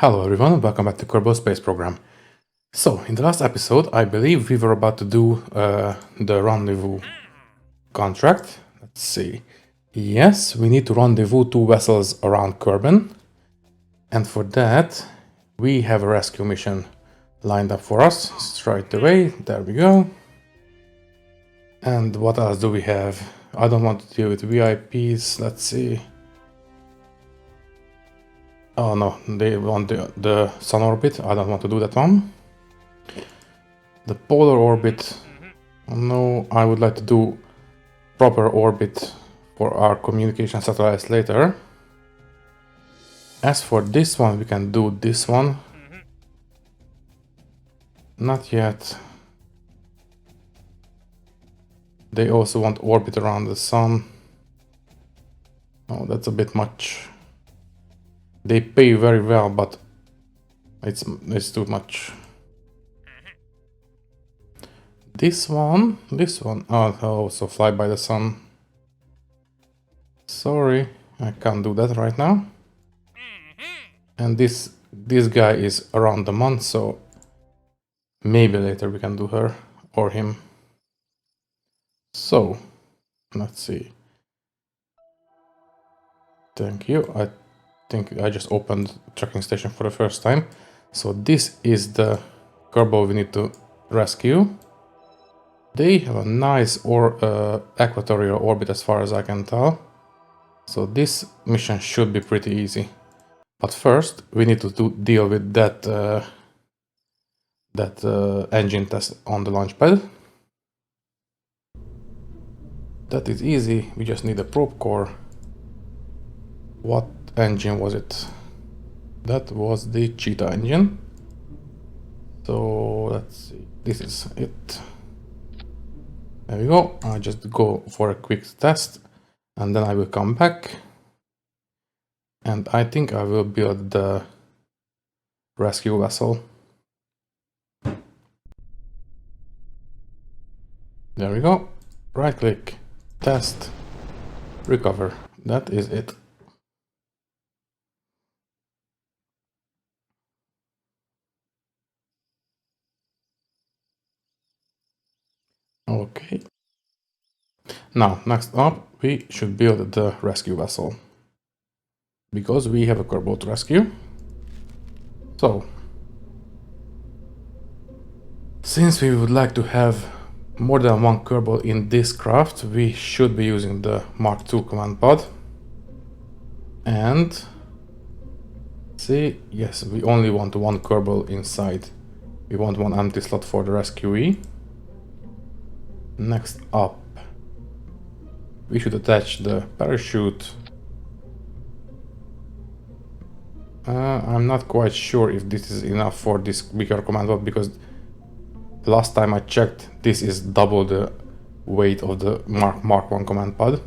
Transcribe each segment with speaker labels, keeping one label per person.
Speaker 1: Hello everyone, welcome back to Kerbal Space Program. So, in the last episode, I believe we were about to do the rendezvous contract. Let's see. Yes, we need to rendezvous 2 vessels around Kerbal. And for that, we have a rescue mission lined up for us straight away. There we go. And what else do we have? I don't want to deal with VIPs. Let's see. Oh no, they want the sun orbit. I don't want to do that one. The polar orbit. No, I would like to do proper orbit for our communication satellites later. As for this one, we can do this one. Not yet. They also want orbit around the sun. Oh, that's a bit much. They pay very well, but it's too much. This one, oh, also fly by the sun. Sorry, I can't do that right now. And this guy is around the month, so maybe later we can do her or him. So, let's see. Thank you. I think I just opened tracking station for the first time. So this is the Kerbal we need to rescue. They have a nice equatorial orbit as far as I can tell. So this mission should be pretty easy. But first we need to deal with that engine test on the launch pad. That is easy, we just need a probe core. What engine was it? That was the Cheetah engine. So let's see, this is it. There we go. I'll just go for a quick test and then I will come back. And I think I will build the rescue vessel. There we go. Right click, test, recover. That is it. Okay. Now, next up, we should build the rescue vessel. Because we have a Kerbal to rescue. So, since we would like to have more than one Kerbal in this craft, we should be using the Mark II command pod. And see, yes, we only want one Kerbal inside. We want one empty slot for the rescuee. Next up, we should attach the parachute. I'm not quite sure if this is enough for this bigger command pod, because last time I checked, this is double the weight of the Mark I command pod.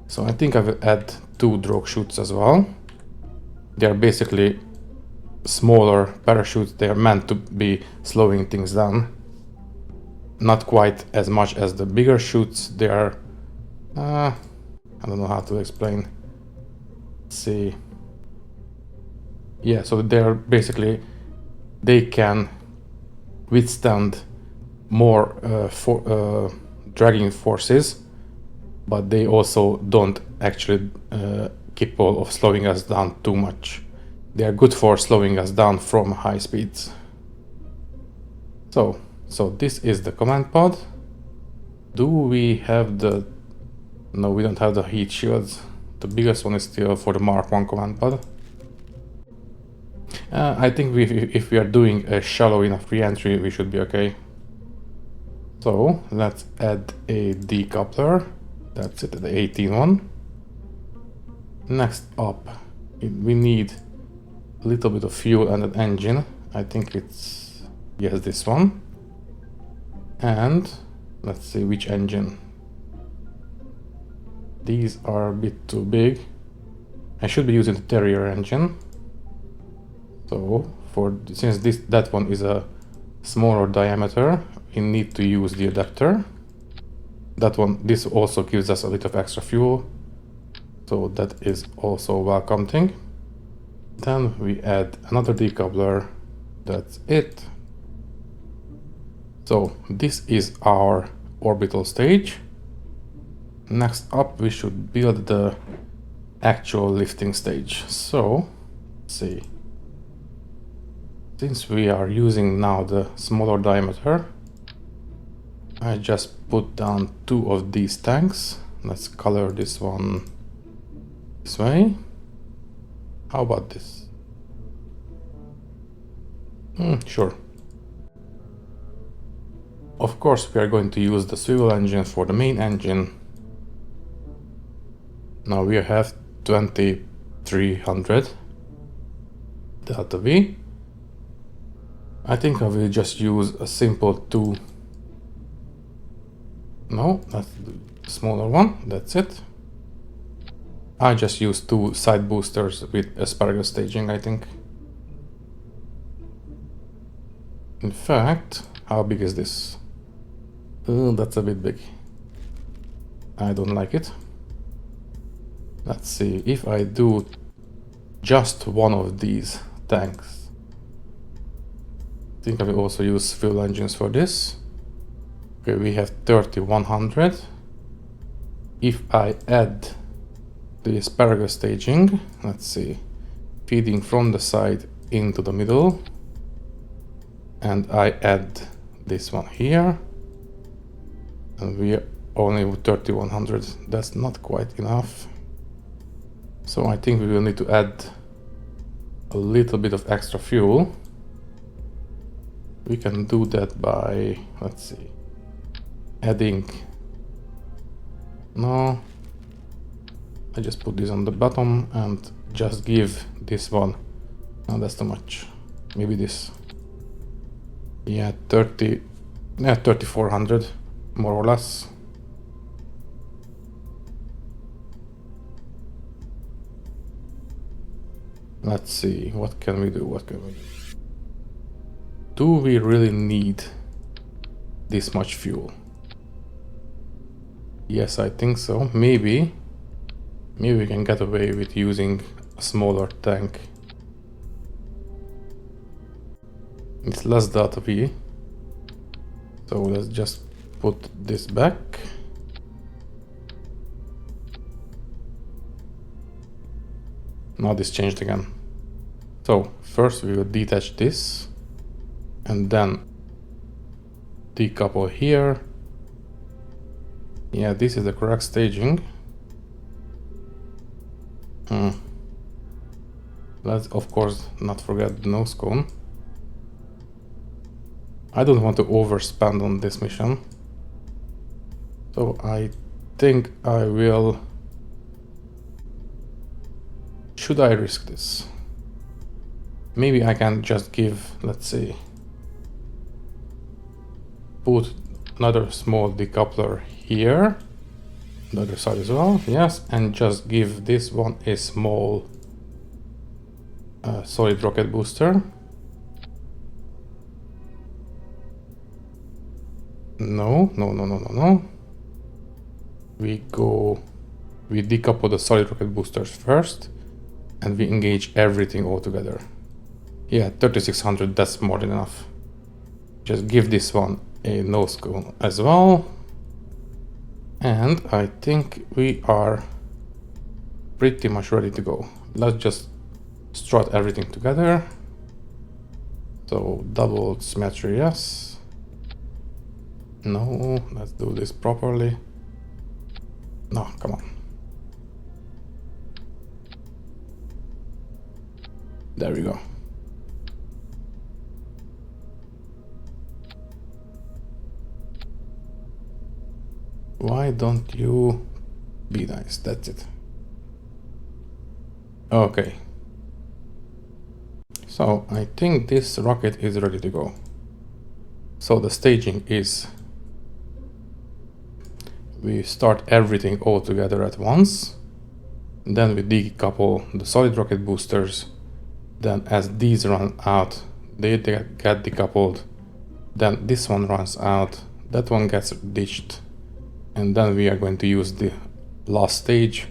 Speaker 1: So I think I will add 2 drogue chutes as well. They are basically smaller parachutes. They are meant to be slowing things down. Not quite as much as the bigger chutes. They are... I don't know how to explain. Let's see. Yeah, so they are basically... They can withstand more dragging forces, but they also don't actually capable of slowing us down too much. They are good for slowing us down from high speeds. So this is the command pod. Do we have the... No, we don't have the heat shields. The biggest one is still for the Mark I command pod. I think if we are doing a shallow enough re-entry, we should be okay. So let's add a decoupler. That's it, the 18 one. Next up, we need a little bit of fuel and an engine. I think it's, yes, this one. And let's see which engine. These are a bit too big. I should be using the Terrier engine. So since that one is a smaller diameter, we need to use the adapter. This also gives us a little of extra fuel, so that is also a welcome thing. Then we add another decoupler. That's it. So this is our orbital stage. Next up, we should build the actual lifting stage. So, let's see. Since we are using now the smaller diameter, I just put down 2 of these tanks. Let's color this one this way. How about this? Sure. Of course, we are going to use the swivel engine for the main engine. Now we have 2300 delta V. I think I will just use a simple 2. No, that's the smaller one. That's it. I just use 2 side boosters with asparagus staging, I think. In fact, how big is this? That's a bit big. I don't like it. Let's see, if I do just one of these tanks. I think I will also use fuel engines for this. Okay, we have 3100. If I add the asparagus staging, let's see, feeding from the side into the middle, and I add this one here, and we are only with 3100. That's not quite enough. So I think we will need to add a little bit of extra fuel. We can do that by, let's see, adding, no, I just put this on the bottom and just give this one, no, that's too much, maybe this, yeah, 3400 more or less. Let's see, what can we do, Do we really need this much fuel? Yes, I think so. Maybe we can get away with using a smaller tank. It's less delta V. So let's just put this back. Now this changed again. So first we will detach this and then decouple here. Yeah, this is the correct staging. Let's of course not forget the nose cone. I don't want to overspend on this mission, so I think I will. Should I risk this? Maybe I can just give, let's see, put another small decoupler here, the other side as well, yes, and just give this one a small solid rocket booster. No. We decouple the solid rocket boosters first, and we engage everything all together. Yeah, 3600, that's more than enough. Just give this one a nose cone as well. And I think we are pretty much ready to go. Let's just strut everything together. So double symmetry, yes. No, let's do this properly. No, come on. There we go. Why don't you be nice? That's it. Okay. So I think this rocket is ready to go. So the staging is, we start everything all together at once. Then we decouple the solid rocket boosters. Then as these run out, they get decoupled. Then this one runs out, that one gets ditched. And then we are going to use the last stage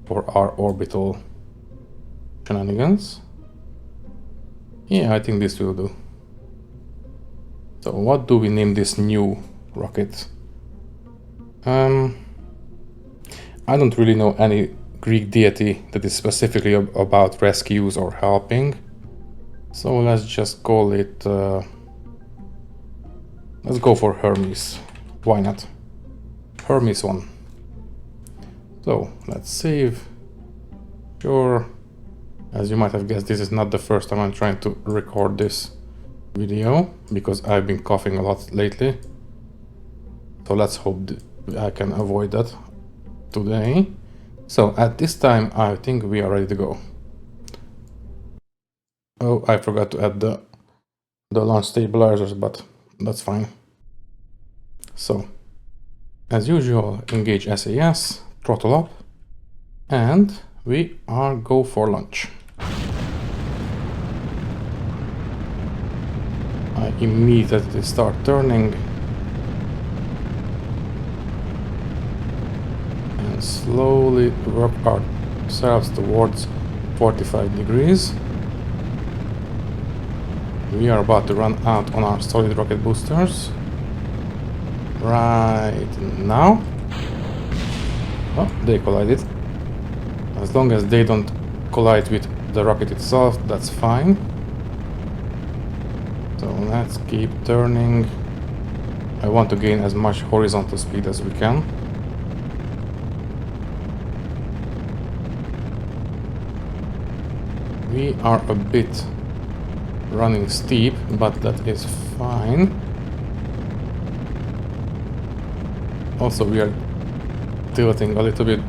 Speaker 1: for our orbital shenanigans. Yeah, I think this will do. So what do we name this new rocket? I don't really know any Greek deity that is specifically about rescues or helping. So let's just call it... let's go for Hermes. Why not? Hermes 1. So let's save. Sure. As you might have guessed, this is not the first time I'm trying to record this video, because I've been coughing a lot lately. So let's hope I can avoid that today. So at this time, I think we are ready to go. Oh, I forgot to add the launch stabilizers, but that's fine. So, as usual, engage SAS, throttle up, and we are go for launch. I immediately start turning and slowly work ourselves towards 45 degrees. We are about to run out on our solid rocket boosters right now. Oh, they collided. As long as they don't collide with the rocket itself, that's fine. So let's keep turning. I want to gain as much horizontal speed as we can. We are a bit running steep, but that is fine. Also, we are tilting a little bit,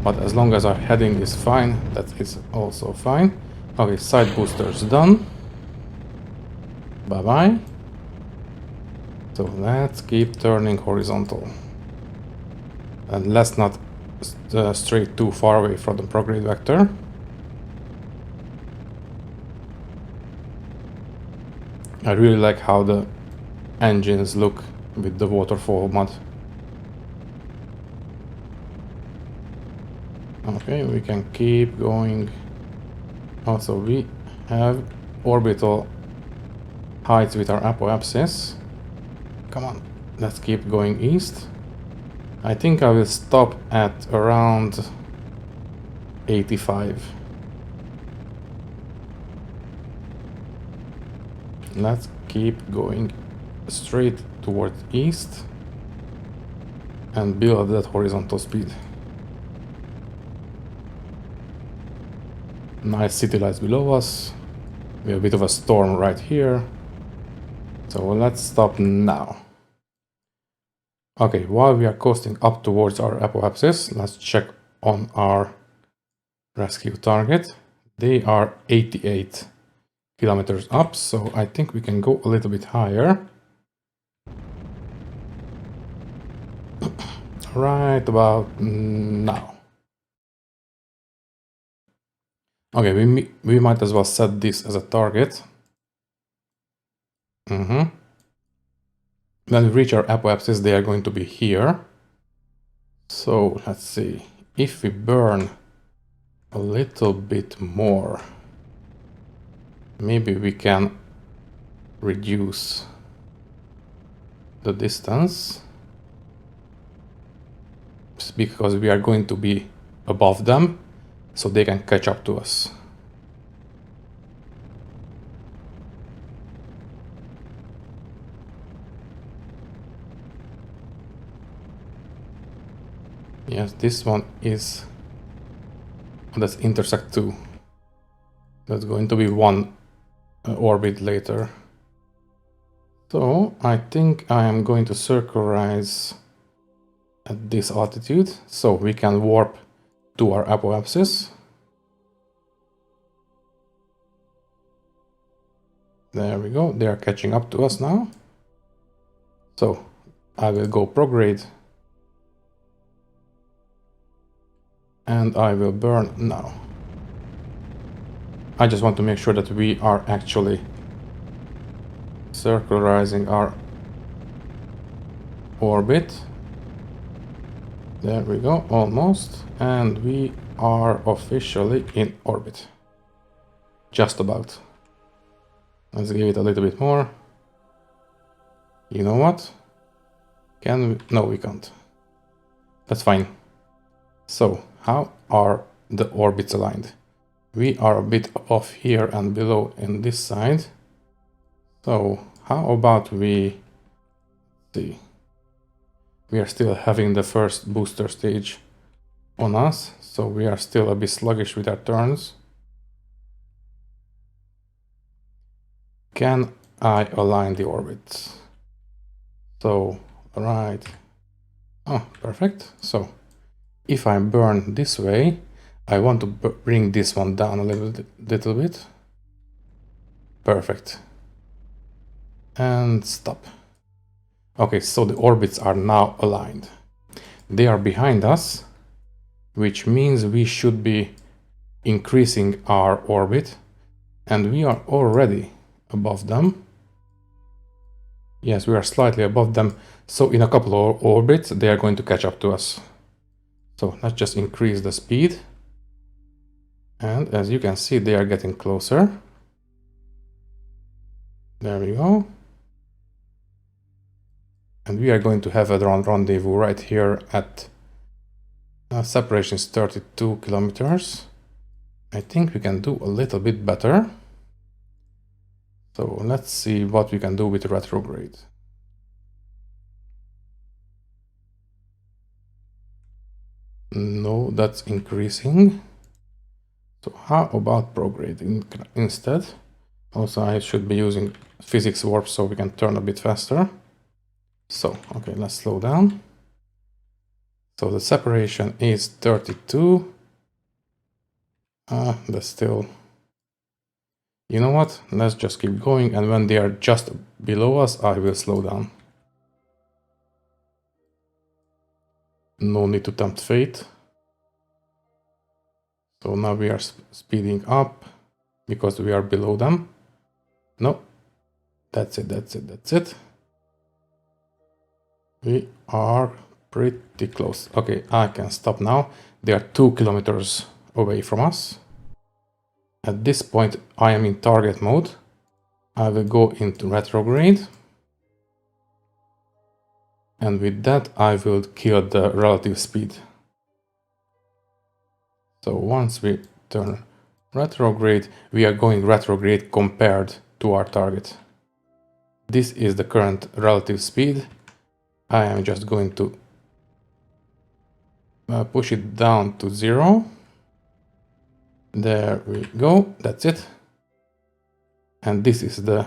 Speaker 1: but as long as our heading is fine, that is also fine. Okay, side boosters done. Bye-bye. So let's keep turning horizontal. And let's not stray too far away from the prograde vector. I really like how the engines look with the waterfall mod. Okay, we can keep going. Also, we have orbital heights with our apoapsis. Come on, let's keep going east. I think I will stop at around 85. Let's keep going straight towards east and build that horizontal speed. Nice city lights below us. We have a bit of a storm right here. So let's stop now. Okay, while we are coasting up towards our apoapsis, let's check on our rescue target. They are 88 kilometers up, so I think we can go a little bit higher. Right about now. Okay, we might as well set this as a target. When we reach our apoapsis, they are going to be here. So let's see. If we burn a little bit more, maybe we can reduce the distance, because we are going to be above them, so they can catch up to us. Yes, this one is... that's intersect 2. That's going to be one orbit later. So I think I am going to circularize at this altitude, so we can warp to our apoapsis. There we go, they are catching up to us now. So I will go prograde and I will burn now. I just want to make sure that we are actually circularizing our orbit. There we go, almost. And we are officially in orbit. Just about. Let's give it a little bit more. You know what? Can we? No, we can't. That's fine. So, how are the orbits aligned? We are a bit off here and below in this side. So, how about we see? We are still having the first booster stage on us, so we are still a bit sluggish with our turns. Can I align the orbits? So, right. Oh, perfect. So, if I burn this way, I want to bring this one down a little bit. Perfect. And stop. Okay, so the orbits are now aligned. They are behind us, which means we should be increasing our orbit, and we are already above them. Yes, we are slightly above them, so in a couple of orbits they are going to catch up to us. So let's just increase the speed, and as you can see, they are getting closer. There we go. And we are going to have a rendezvous right here at separation is 32 kilometers. I think we can do a little bit better. So let's see what we can do with retrograde. No, that's increasing. So how about prograde instead? Also, I should be using physics warp so we can turn a bit faster. So, okay, let's slow down. So the separation is 32. That's still... You know what? Let's just keep going, and when they are just below us, I will slow down. No need to tempt fate. So now we are speeding up because we are below them. No, that's it. We are pretty close. Okay, I can stop now. They are 2 kilometers away from us. At this point, I am in target mode. I will go into retrograde. And with that, I will kill the relative speed. So once we turn retrograde, we are going retrograde compared to our target. This is the current relative speed. I am just going to push it down to 0. There we go, that's it. And this is the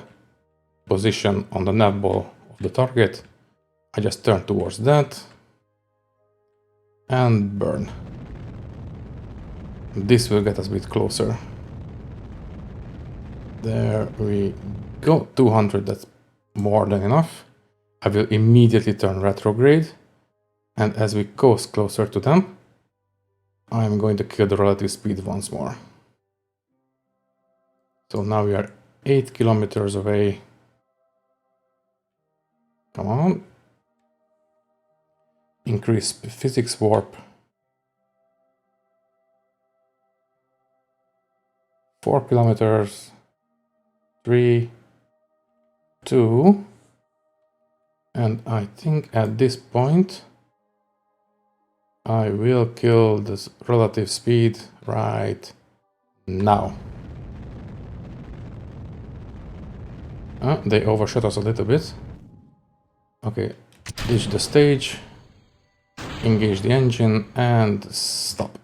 Speaker 1: position on the nav ball of the target. I just turn towards that and burn. This will get us a bit closer. There we go, 200, that's more than enough. I will immediately turn retrograde, and as we coast closer to them, I'm going to kill the relative speed once more. So now we are 8 kilometers away. Come on. Increase physics warp. 4 kilometers. 3, 2. And I think at this point, I will kill this relative speed right now. They overshot us a little bit. Okay, ditch the stage, engage the engine, and stop.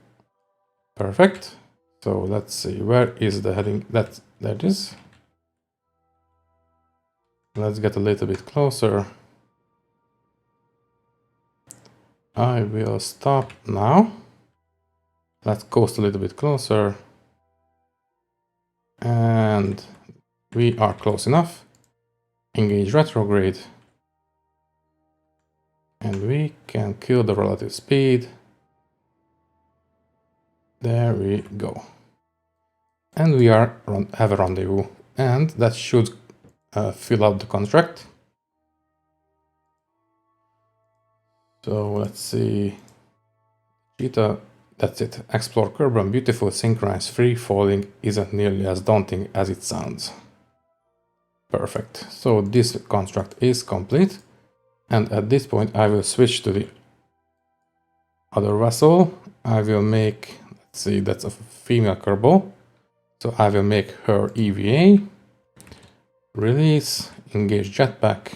Speaker 1: Perfect. So let's see, where is the heading? There it is. Let's get a little bit closer. I will stop now. Let's coast a little bit closer. And we are close enough. Engage retrograde. And we can kill the relative speed. There we go. And we have a rendezvous. And that should fill out the contract. So let's see. Cheetah, that's it. Explore Kerbal, beautiful, synchronized, free falling isn't nearly as daunting as it sounds. Perfect. So this construct is complete. And at this point, I will switch to the other vessel. I will make, let's see, that's a female Kerbal. So I will make her EVA, release, engage jetpack,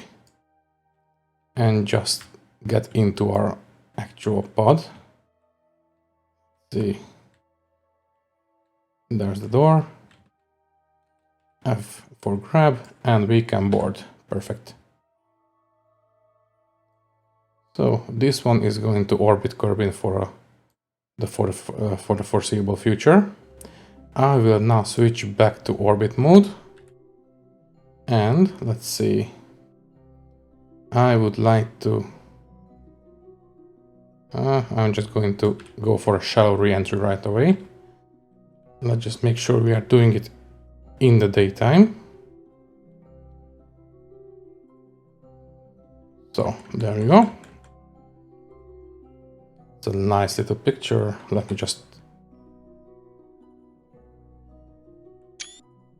Speaker 1: and just get into our actual pod. Let's see, there's the door. F for grab, and we can board. Perfect. So this one is going to orbit Kerbin for the foreseeable future. I will now switch back to orbit mode. And let's see. I would like to... I'm just going to go for a shallow re-entry right away. Let's just make sure we are doing it in the daytime. So there you go. It's a nice little picture. Let me just...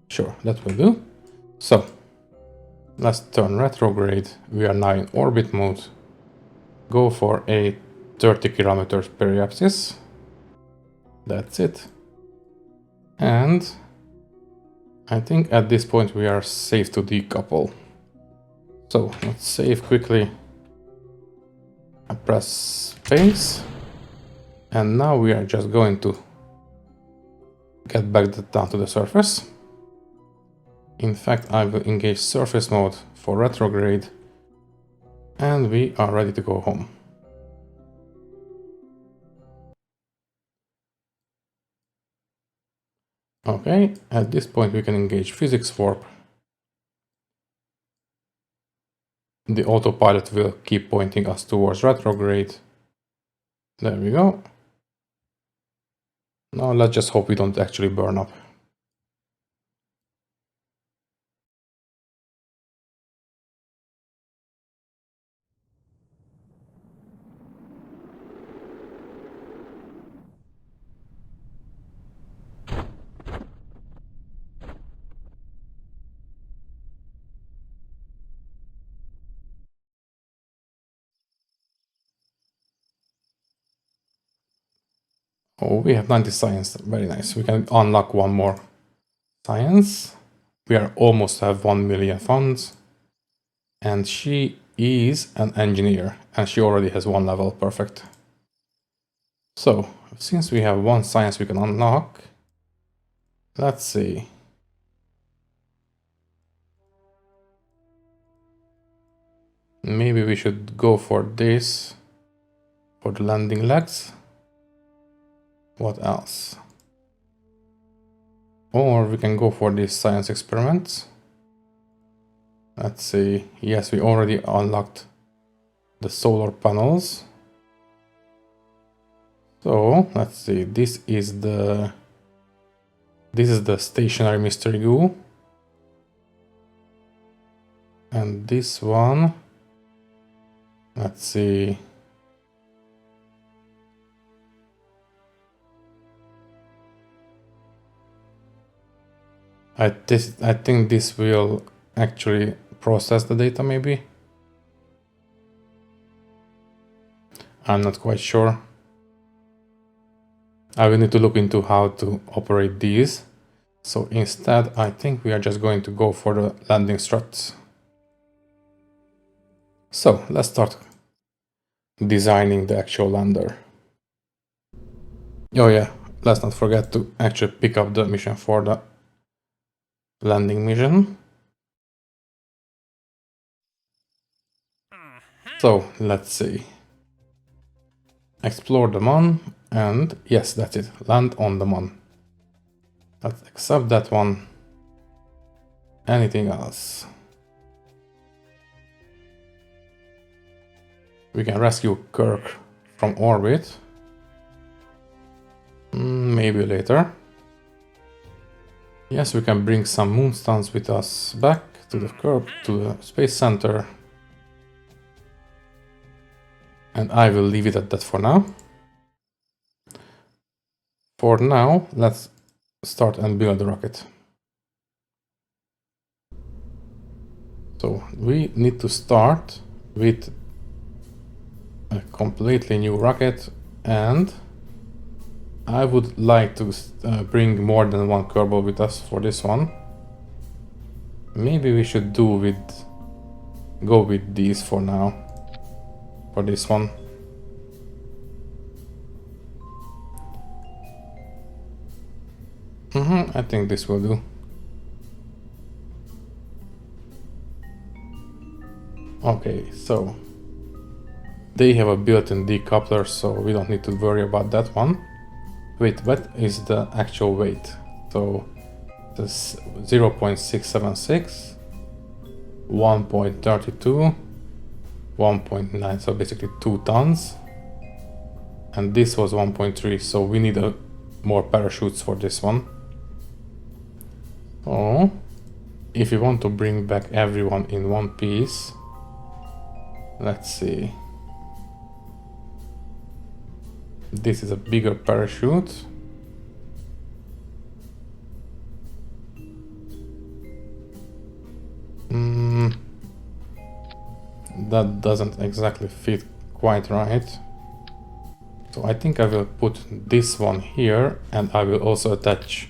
Speaker 1: Sure, that will do. So let's turn retrograde. We are now in orbit mode. Go for a 30 kilometers periapsis. That's it. And I think at this point we are safe to decouple. So let's save quickly. I press space. And now we are just going to get back down to the surface. In fact, I will engage surface mode for retrograde. And we are ready to go home. Okay, at this point we can engage physics warp. The autopilot will keep pointing us towards retrograde. There we go. Now let's just hope we don't actually burn up. Oh, we have 90 science. Very nice. We can unlock one more science. We are almost have 1 million funds. And she is an engineer. And she already has 1 level. Perfect. So, since we have 1 science we can unlock, let's see. Maybe we should go for this. For the landing legs. What else? Or we can go for these science experiments. Let's see. Yes, we already unlocked the solar panels. So let's see. This is the stationary mystery goo. And this one, let's see. I think this will actually process the data, maybe. I'm not quite sure. I will need to look into how to operate these. So instead, I think we are just going to go for the landing struts. So let's start designing the actual lander. Oh yeah, let's not forget to actually pick up the mission for the landing mission. So let's see. Explore the Mon, and yes, that's it. Land on the Mon. Let's accept that one. Anything else? We can rescue Kirk from orbit. Maybe later. Yes, we can bring some moonstones with us back to the space center. And I will leave it at that for now. For now, let's start and build the rocket. So we need to start with a completely new rocket, and I would like to bring more than one Kerbal with us for this one. Maybe we should go with these for now, for this one. I think this will do. Okay, so they have a built-in decoupler, so we don't need to worry about that one. Wait, what is the actual weight? So this 0.676, 1.32, 1.9, so basically 2 tons. And this was 1.3, so we need more parachutes for this one. Oh, if you want to bring back everyone in one piece, let's see. This is a bigger parachute. That doesn't exactly fit quite right. So I think I will put this one here, and I will also attach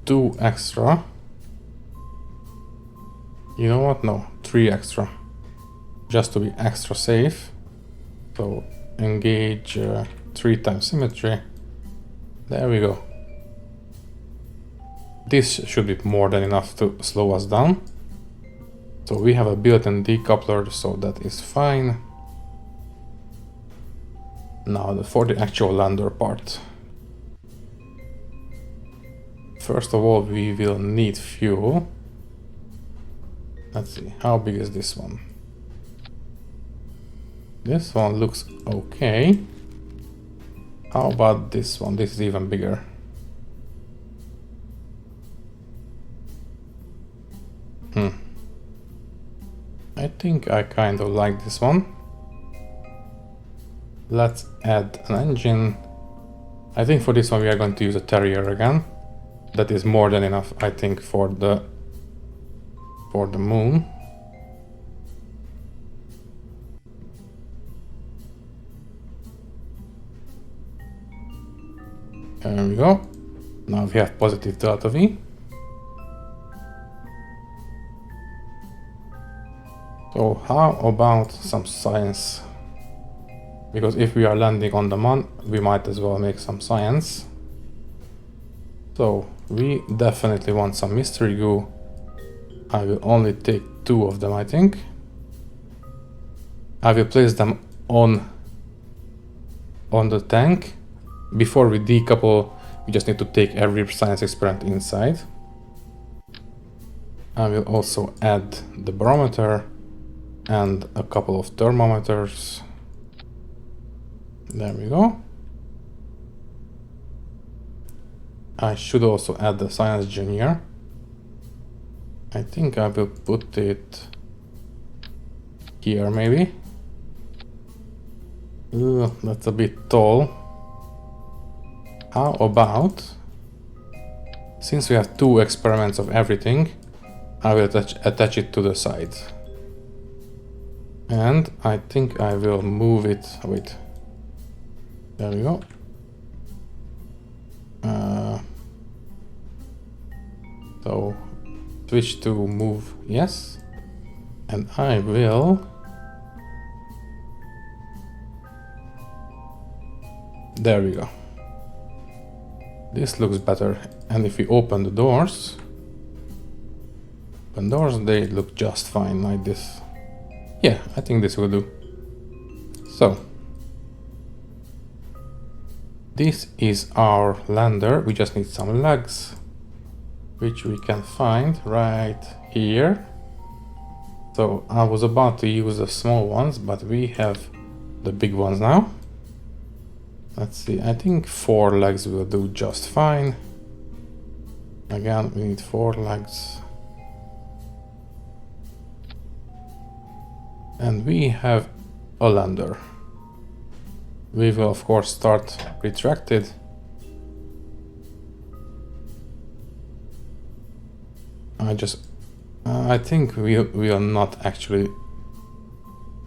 Speaker 1: two extra. You know what? No, 3 extra. Just to be extra safe. So engage 3 times symmetry. There we go. This should be more than enough to slow us down. So we have a built-in decoupler, so that is fine. Now for the actual lander part. First of all, we will need fuel. Let's see, how big is this one? This one looks okay. How about this one? This is even bigger. I think I kind of like this one. Let's add an engine. I think for this one we are going to use a Terrier again. That is more than enough, I think, for the moon. There we go. Now we have positive delta V. So how about some science? Because if we are landing on the moon, we might as well make some science. So we definitely want some mystery goo. I will only take 2 of them, I think. I will place them on the tank. Before we decouple, we just need to take every science experiment inside. I will also add the barometer and a couple of thermometers. There we go. I should also add the science junior. I think I will put it here maybe. Ugh, that's a bit tall. How about, since we have 2 experiments of everything, I will attach it to the side. And I think I will move it, wait, there we go. So switch to move, yes. And I will there we go. This looks better. And if we open the doors, they look just fine like this. Yeah, I think this will do. So this is our lander. We just need some legs, which we can find right here. So I was about to use the small ones, but we have the big ones now. Let's see, I think 4 legs will do just fine. Again, we need 4 legs. And we have a lander. We will of course start retracted. I think we will not actually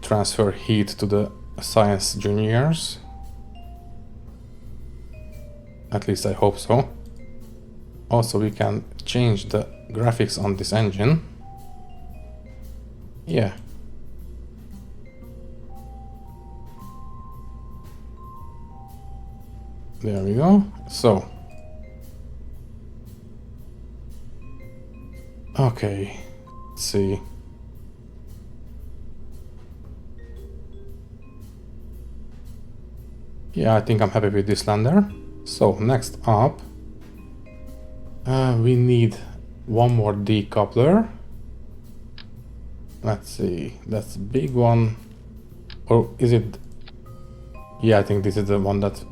Speaker 1: transfer heat to the science juniors. At least I hope so. Also, we can change the graphics on this engine. Yeah. There we go. So. Okay. Let's see. Yeah, I think I'm happy with this lander. So, next up, we need one more decoupler. Let's see, that's a big one. Or is it? Yeah, I think this is the one that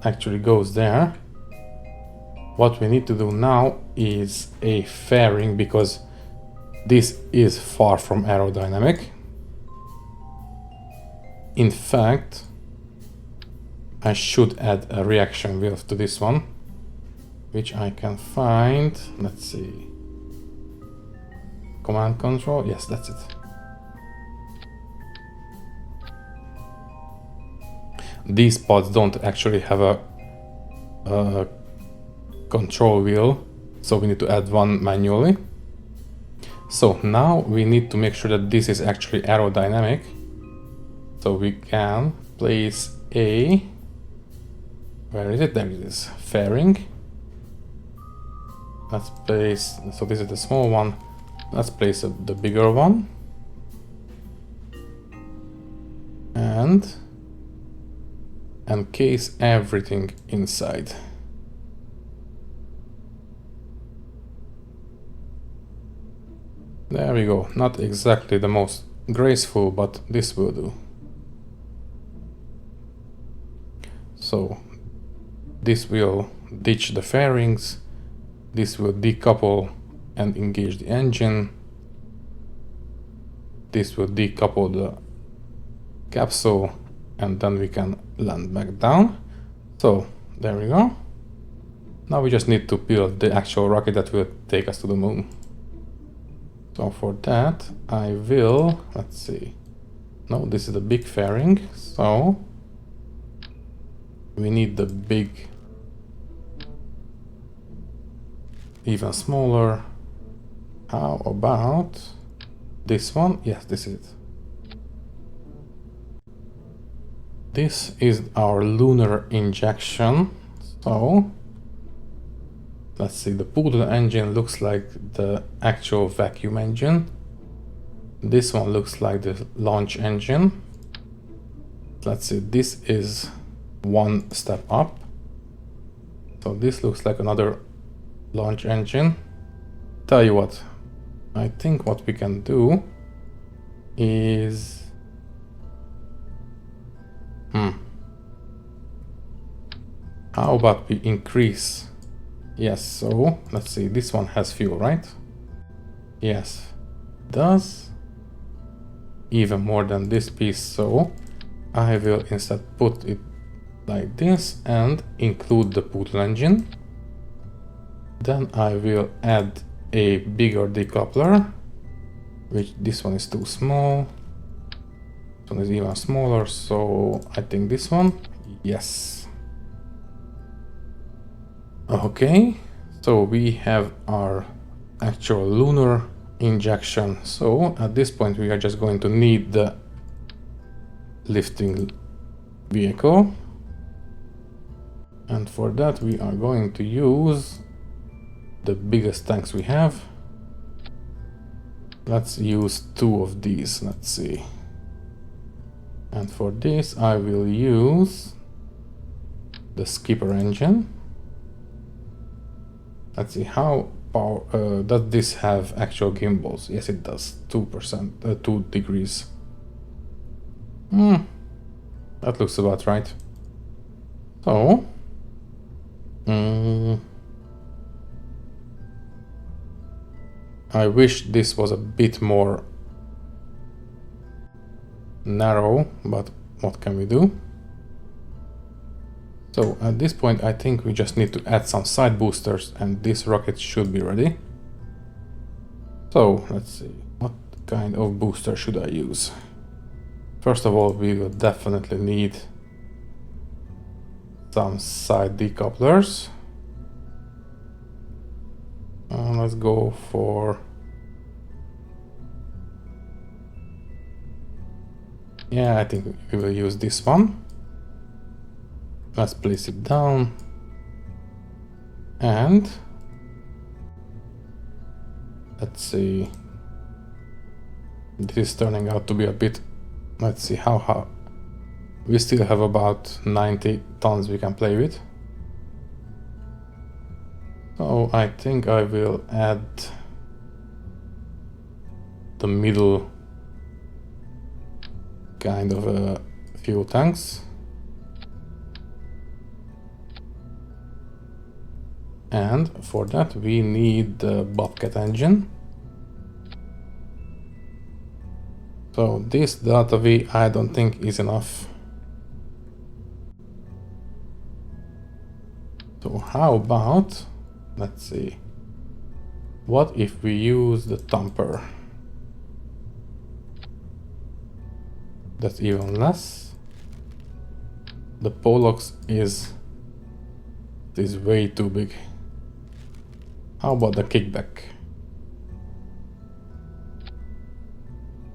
Speaker 1: actually goes there. What we need to do now is a fairing, because this is far from aerodynamic. In fact, I should add a reaction wheel to this one, which I can find. Let's see. Command control. Yes, that's it. These pods don't actually have a control wheel, so we need to add one manually. So now we need to make sure that this is actually aerodynamic. So we can place a... Where is it? There it is. Fairing. Let's place... So this is the small one. Let's place the bigger one. And encase everything inside. There we go. Not exactly the most graceful, but this will do. So this will ditch the fairings, this will decouple and engage the engine, this will decouple the capsule, and then we can land back down. So there we go. Now we just need to build the actual rocket that will take us to the moon. So for that I will, let's see, no, this is the big fairing, so we need the big, even smaller. How about this one? Yes, this is it. This is our lunar injection. So let's see, the Poodle engine looks like the actual vacuum engine. This one looks like the launch engine. Let's see, this is one step up. So this looks like another launch engine. Tell you what, I think what we can do is... How about we increase? Yes, so let's see, this one has fuel, right? Yes, does. Even more than this piece, so I will instead put it like this and include the Poodle engine. Then I will add a bigger decoupler, which this one is too small. This one is even smaller, so I think this one, yes. Okay, so we have our actual lunar injection. So at this point we are just going to need the lifting vehicle. And for that we are going to use the biggest tanks we have. Let's use 2 of these, let's see. And for this I will use the skipper engine. Let's see, how power does this have actual gimbals? Yes, it does. 2%, 2 degrees. That looks about right. So I wish this was a bit more narrow, but what can we do? So at this point I think we just need to add some side boosters and this rocket should be ready. So let's see, what kind of booster should I use? First of all, we will definitely need some side decouplers. Let's go for... yeah, I think we will use this one. Let's place it down. And let's see. This is turning out to be a bit... let's see how... we still have about 90 tons we can play with. So I think I will add the middle kind of fuel tanks. And for that we need the bobcat engine. So this delta V I don't think is enough. So how about, let's see, what if we use the thumper? That's even less. The Pollux is way too big. How about the kickback?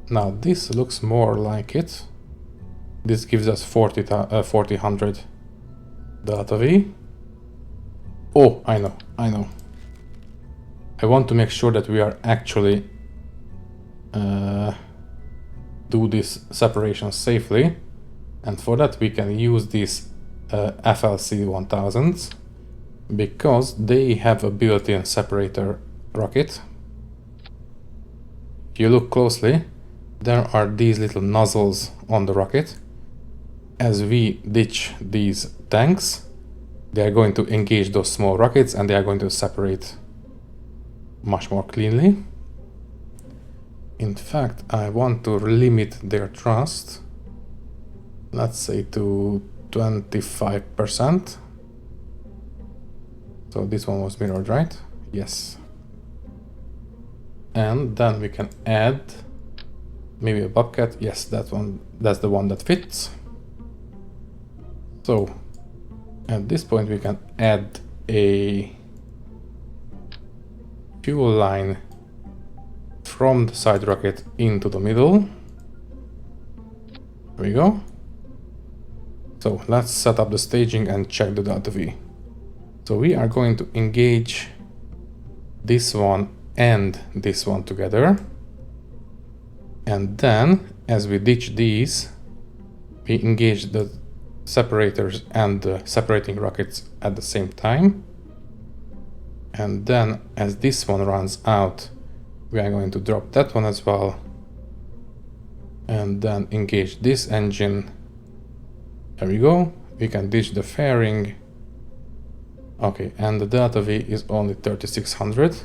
Speaker 1: Now this looks more like it. This gives us 4000 delta V. Oh, I know. I want to make sure that we are actually do this separation safely, and for that we can use these FLC 1000s because they have a built-in separator rocket. If you look closely, there are these little nozzles on the rocket. As we ditch these tanks, they are going to engage those small rockets and they are going to separate much more cleanly. In fact, I want to limit their thrust, let's say to 25%. So this one was mirrored, right? Yes. And then we can add maybe a bobcat. Yes, that one, that's the one that fits. So at this point we can add a fuel line from the side rocket into the middle. There we go. So let's set up the staging and check the delta V. So we are going to engage this one and this one together. And then as we ditch these, we engage the separators and the separating rockets at the same time. And then as this one runs out, we are going to drop that one as well. And then engage this engine. There we go. We can ditch the fairing. Okay, and the delta V is only 3600.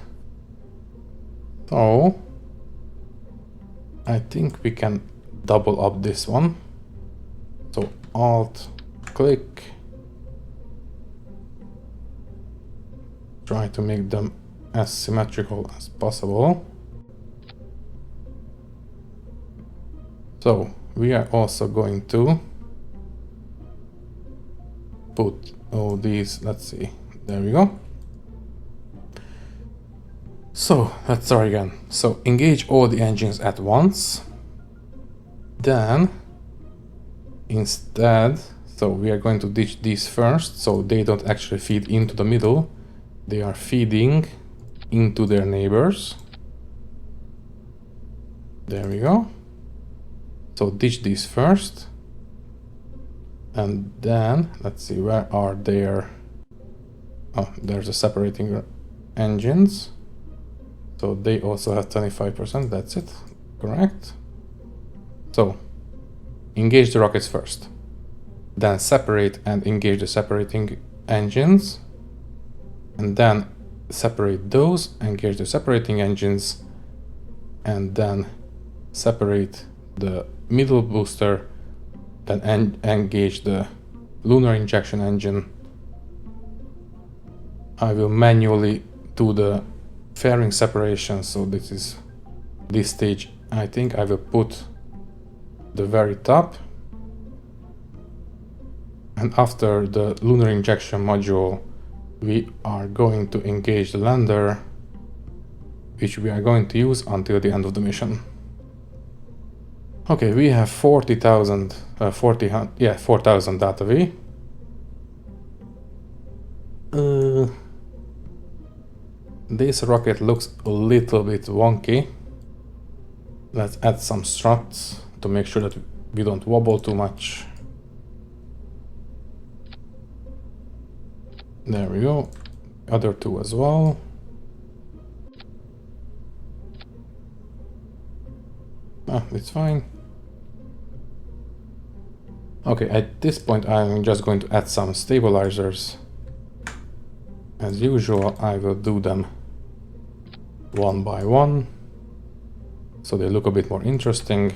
Speaker 1: So I think we can double up this one. So Alt click. Try to make them as symmetrical as possible. So we are also going to put all these, let's see, there we go. So let's start again. So engage all the engines at once. Then instead, so we are going to ditch these first, so they don't actually feed into the middle. They are feeding into their neighbors. There we go. So ditch these first. And then, let's see, where are their... oh, there's the separating engines. So they also have 25%, that's it, correct? So, engage the rockets first. Then separate and engage the separating engines. And then separate those, engage the separating engines. And then separate the middle booster. Then engage the lunar injection engine. I will manually do the fairing separation, so this is This stage I think I will put the very top. And after the lunar injection module, we are going to engage the lander, which we are going to use until the end of the mission. Okay, we have 40,000 data V. This rocket looks a little bit wonky. Let's add some struts to make sure that we don't wobble too much. There we go. Other two as well. It's fine. Okay, at this point I'm just going to add some stabilizers. As usual, I will do them one by one, so they look a bit more interesting.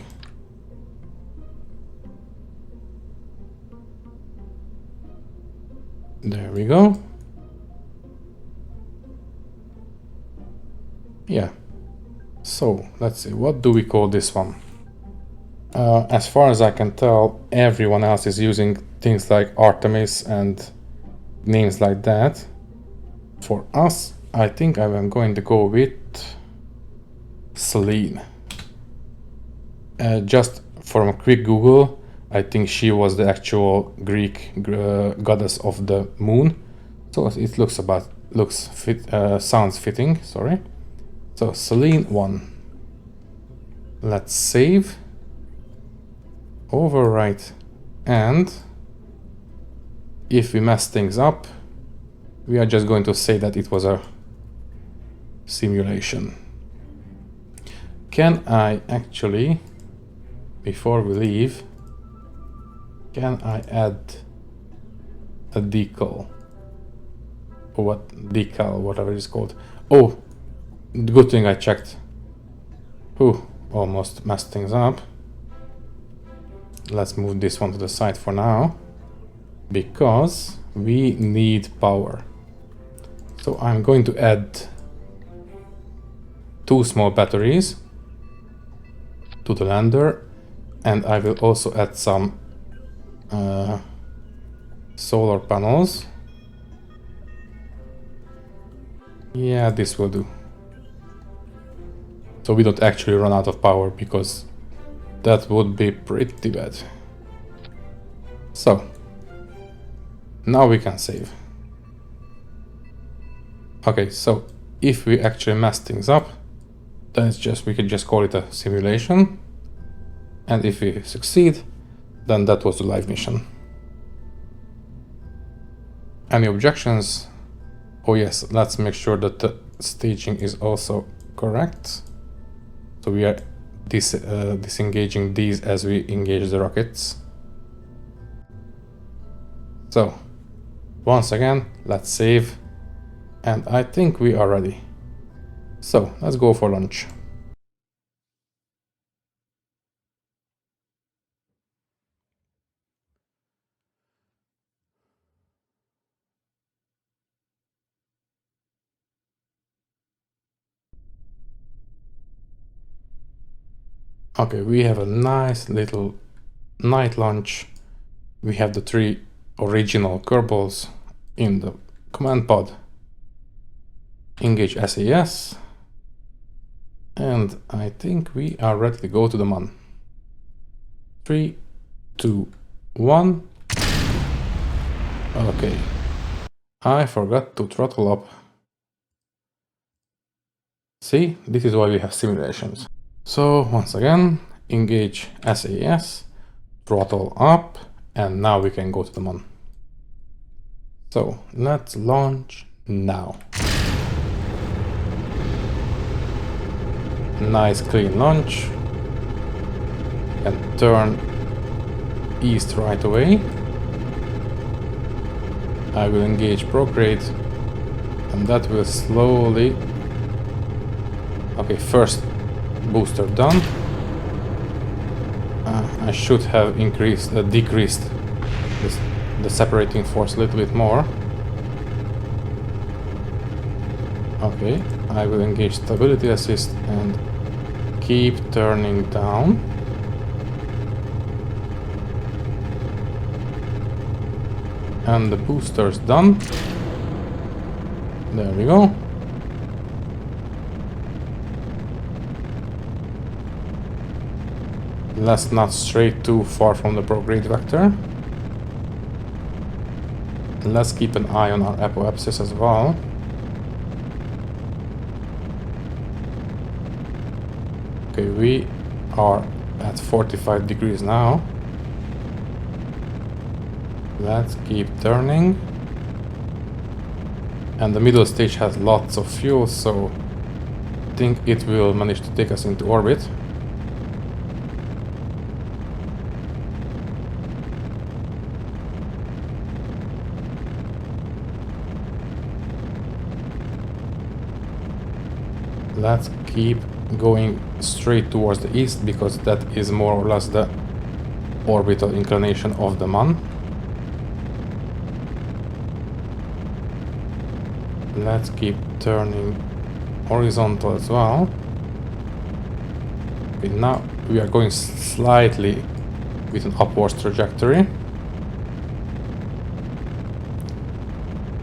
Speaker 1: There we go. Yeah. So, let's see, what do we call this one? As far as I can tell, everyone else is using things like Artemis and names like that. For us, I think I am going to go with Selene. Just from a quick Google, I think she was the actual Greek goddess of the moon. So it sounds fitting, sorry. So Selene 1. Let's save, overwrite, and if we mess things up, we are just going to say that it was a simulation. Can I actually, before we leave, can I add a decal? Or whatever it's called. Oh, good thing I checked. Almost messed things up. Let's move this one to the side for now, because we need power. So I'm going to add 2 small batteries to the lander, and I will also add some solar panels. Yeah, this will do. So we don't actually run out of power, because that would be pretty bad. So now we can save. Okay, so if we actually mess things up, then we can just call it a simulation. And if we succeed, then that was the live mission. Any objections? Oh yes, let's make sure that the staging is also correct. So we are disengaging these as we engage the rockets. So once again, let's save, and I think we are ready. So let's go for launch. Okay, we have a nice little night launch. We have the 3 original Kerbals in the command pod. Engage SAS. And I think we are ready to go to the Mun. 3, 2, 1. Okay. I forgot to throttle up. See, this is why we have simulations. So once again, engage SAS, throttle up, and now we can go to the Mun. So let's launch now. Nice clean launch. And turn east right away. I will engage procreate, and that will slowly... Okay, first booster done. I should have decreased the separating force a little bit more. Okay, I will engage stability assist and keep turning down. And the booster's done. There we go. Let's not stray too far from the prograde vector. Let's keep an eye on our apoapsis as well. Okay, we are at 45 degrees now. Let's keep turning. And the middle stage has lots of fuel, so I think it will manage to take us into orbit. Let's keep going straight towards the east, because that is more or less the orbital inclination of the MAN. Let's keep turning horizontal as well. Okay, now we are going slightly with an upwards trajectory.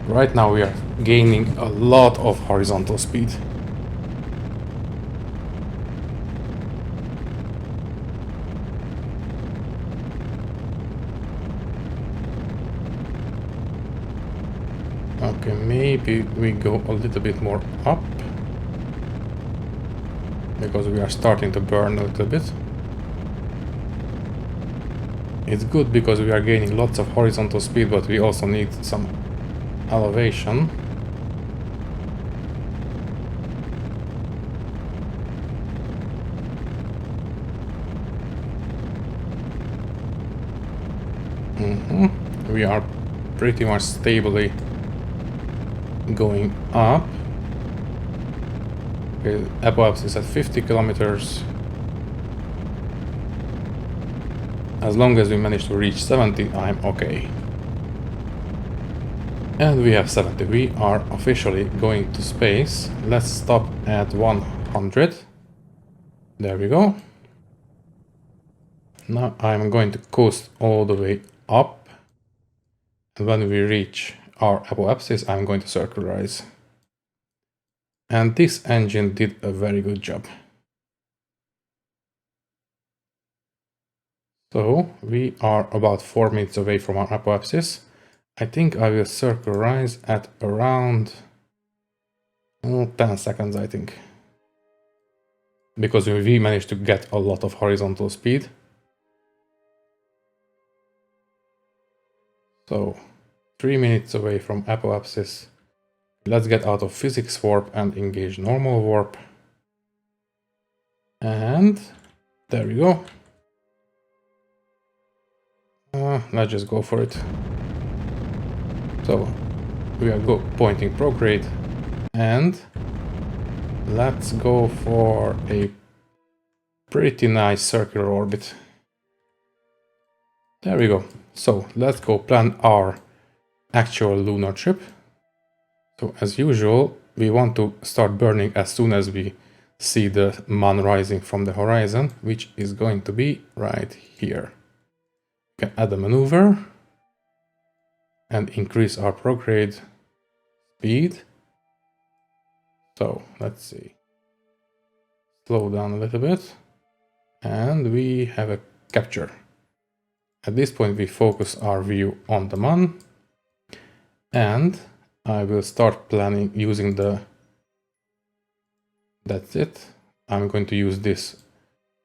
Speaker 1: Right now we are gaining a lot of horizontal speed. Okay, maybe we go a little bit more up, because we are starting to burn a little bit. It's good because we are gaining lots of horizontal speed, but we also need some elevation. We are pretty much stably going up. Okay, apoapsis is at 50 kilometers. As long as we manage to reach 70, I'm okay. And we have 70. We are officially going to space. Let's stop at 100. There we go. Now I'm going to coast all the way up. And when we reach our apoapsis, I'm going to circularize. And this engine did a very good job. So we are about 4 minutes away from our apoapsis. I think I will circularize at around 10 seconds, I think. Because we managed to get a lot of horizontal speed. So 3 minutes away from apoapsis. Let's get out of physics warp and engage normal warp. And there we go. Let's just go for it. So we are pointing prograde, and let's go for a pretty nice circular orbit. There we go. So let's go plan our actual lunar trip. So as usual, we want to start burning as soon as we see the MAN rising from the horizon, which is going to be right here. We can add a maneuver and increase our prograde speed. So let's see. Slow down a little bit. And we have a capture. At this point, we focus our view on the MAN. And I will start planning using the... That's it. I'm going to use this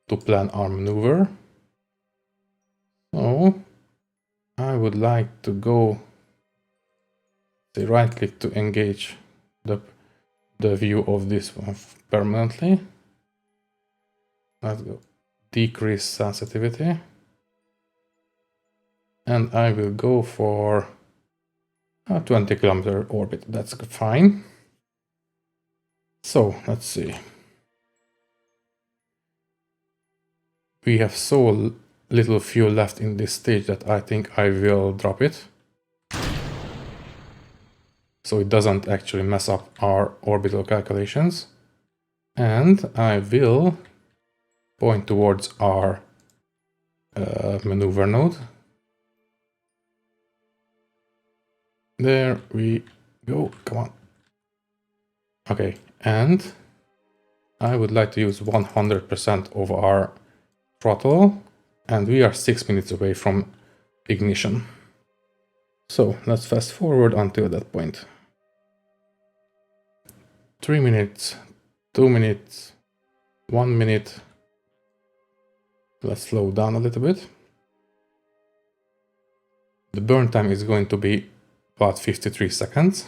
Speaker 1: to plan our maneuver. So I would like to go, say, right click to engage the view of this one permanently. Let's go decrease sensitivity. And I will go for a 20 kilometer orbit. That's fine. So let's see. We have so little fuel left in this stage that I think I will drop it. So it doesn't actually mess up our orbital calculations. And I will point towards our maneuver node. There we go, come on. Okay, and I would like to use 100% of our throttle, and we are 6 minutes away from ignition. So let's fast forward until that point. 3 minutes, 2 minutes, 1 minute. Let's slow down a little bit. The burn time is going to be about 53 seconds.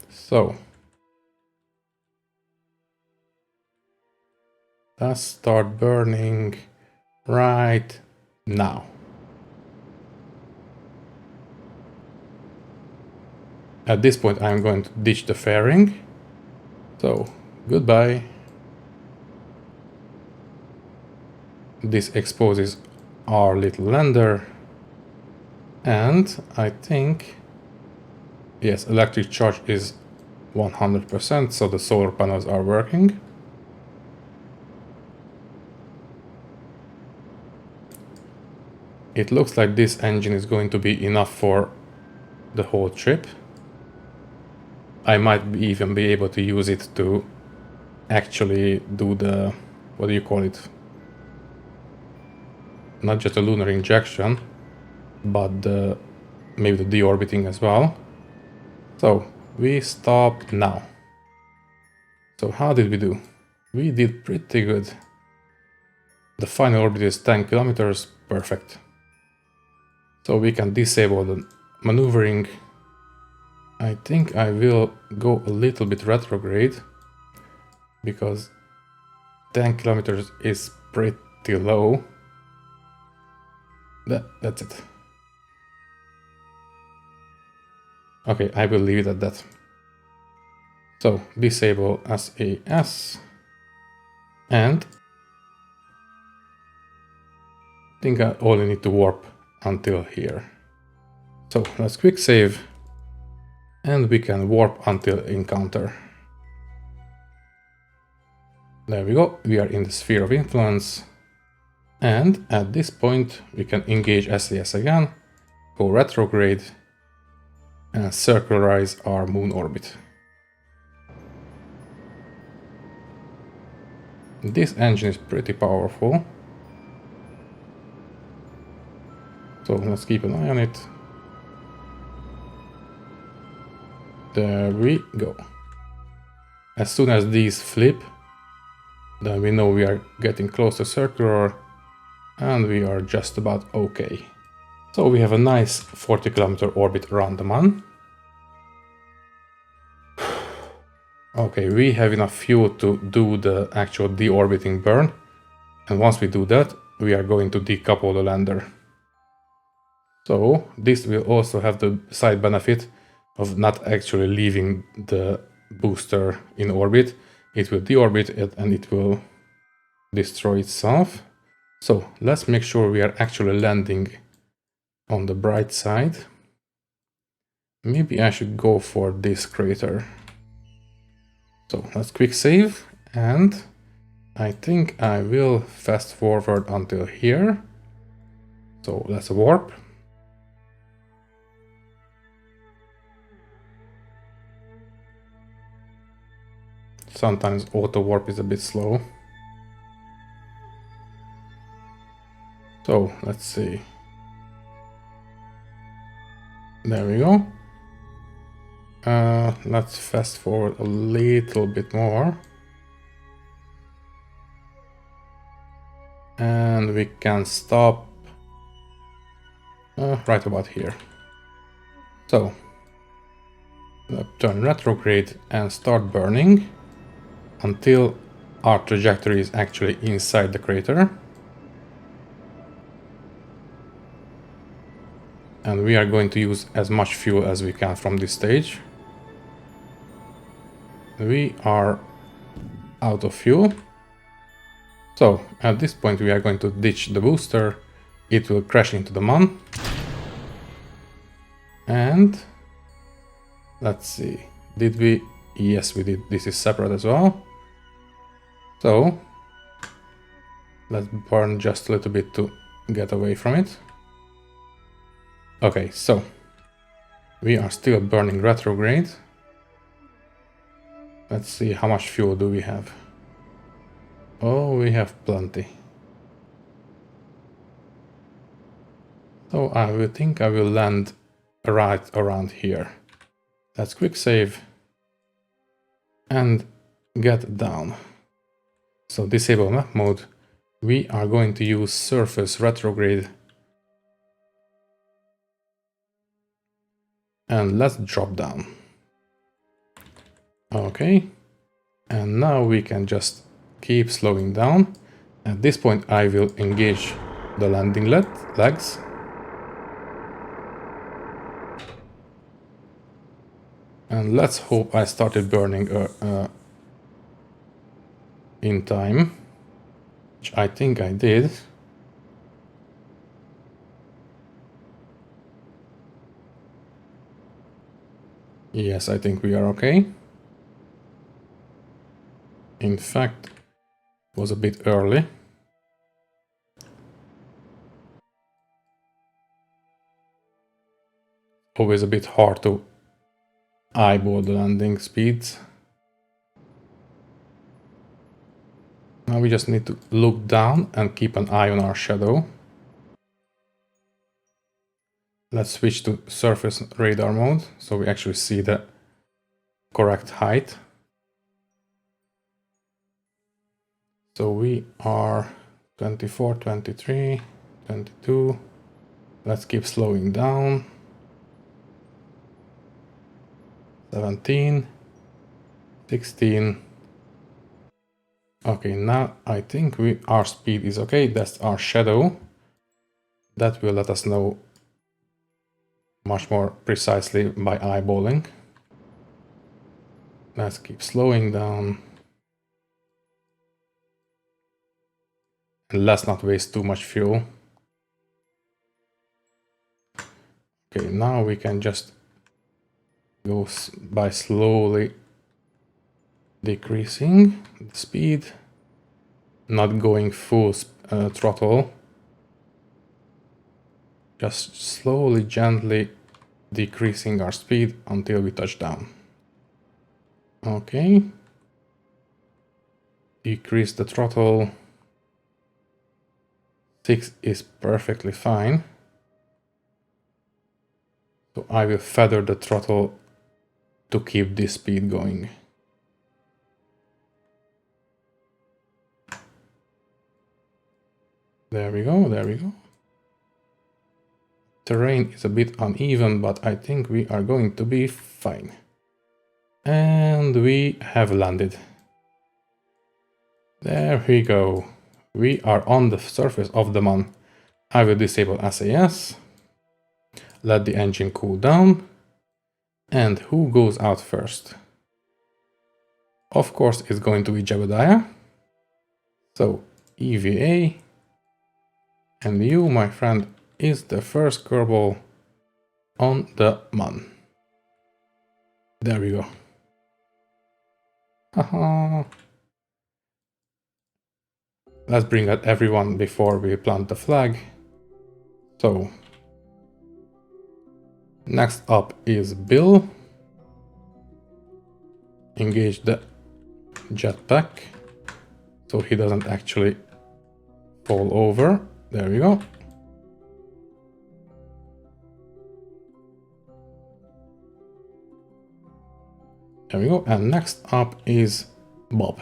Speaker 1: So let's start burning right now. At this point, I'm going to ditch the fairing. So, goodbye. This exposes our little lander. And I think, yes, electric charge is 100%, so the solar panels are working. It looks like this engine is going to be enough for the whole trip. I might even be able to use it to actually do the, what do you call it? Not just a lunar injection, but maybe the deorbiting as well. So we stop now. So how did we do? We did pretty good. The final orbit is 10 kilometers, perfect. So we can disable the maneuvering. I think I will go a little bit retrograde, because 10 kilometers is pretty low. That's it. Okay, I will leave it at that. So disable SAS, and I think I only need to warp until here. So let's quick save, and we can warp until encounter. There we go, we are in the sphere of influence. And at this point we can engage SAS again, go retrograde, and circularize our moon orbit. This engine is pretty powerful. So let's keep an eye on it. There we go. As soon as these flip, then we know we are getting close to circular, and we are just about okay. So we have a nice 40-kilometer orbit around the Mun. Okay, we have enough fuel to do the actual deorbiting burn, and once we do that, we are going to decouple the lander. So this will also have the side benefit of not actually leaving the booster in orbit. It will deorbit it and it will destroy itself. So let's make sure we are actually landing on the bright side. Maybe I should go for this crater. So let's quick save, and I think I will fast forward until here. So let's warp. Sometimes auto warp is a bit slow. So let's see. There we go. Let's fast forward a little bit more. And we can stop right about here. So turn retrograde and start burning until our trajectory is actually inside the crater. And we are going to use as much fuel as we can from this stage. We are out of fuel. So at this point we are going to ditch the booster. It will crash into the Mun. And let's see, did we? Yes, we did. This is separate as well. So let's burn just a little bit to get away from it. Okay, so we are still burning retrograde. Let's see how much fuel do we have. Oh, we have plenty. So I will think I will land right around here. Let's quick save and get down. So disable map mode. We are going to use surface retrograde. And let's drop down. Okay. And now we can just keep slowing down. At this point I will engage the landing legs. And let's hope I started burning in time, which I think I did. Yes, I think we are okay. In fact, it was a bit early. Always a bit hard to eyeball the landing speeds. Now we just need to look down and keep an eye on our shadow. Let's switch to surface radar mode so we actually see the correct height. So we are 24, 23, 22. Let's keep slowing down. 17, 16. Okay, now I think our speed is okay. That's our shadow. That will let us know much more precisely by eyeballing. Let's keep slowing down. And let's not waste too much fuel. Okay, now we can just go by slowly decreasing the speed, not going full throttle, just slowly, gently decreasing our speed until we touch down. Okay, decrease the throttle. 6 is perfectly fine. So I will feather the throttle to keep this speed going. There we go, there we go. Terrain is a bit uneven, but I think we are going to be fine. And we have landed. There we go. We are on the surface of the moon. I will disable SAS. Let the engine cool down. And who goes out first? Of course, it's going to be Jebediah. So, EVA. And you, my friend, is the first Kerbal on the moon. There we go. Haha. Let's bring out everyone before we plant the flag. So, next up is Bill. Engage the jetpack so he doesn't actually fall over. There we go. There we go. And next up is Bob.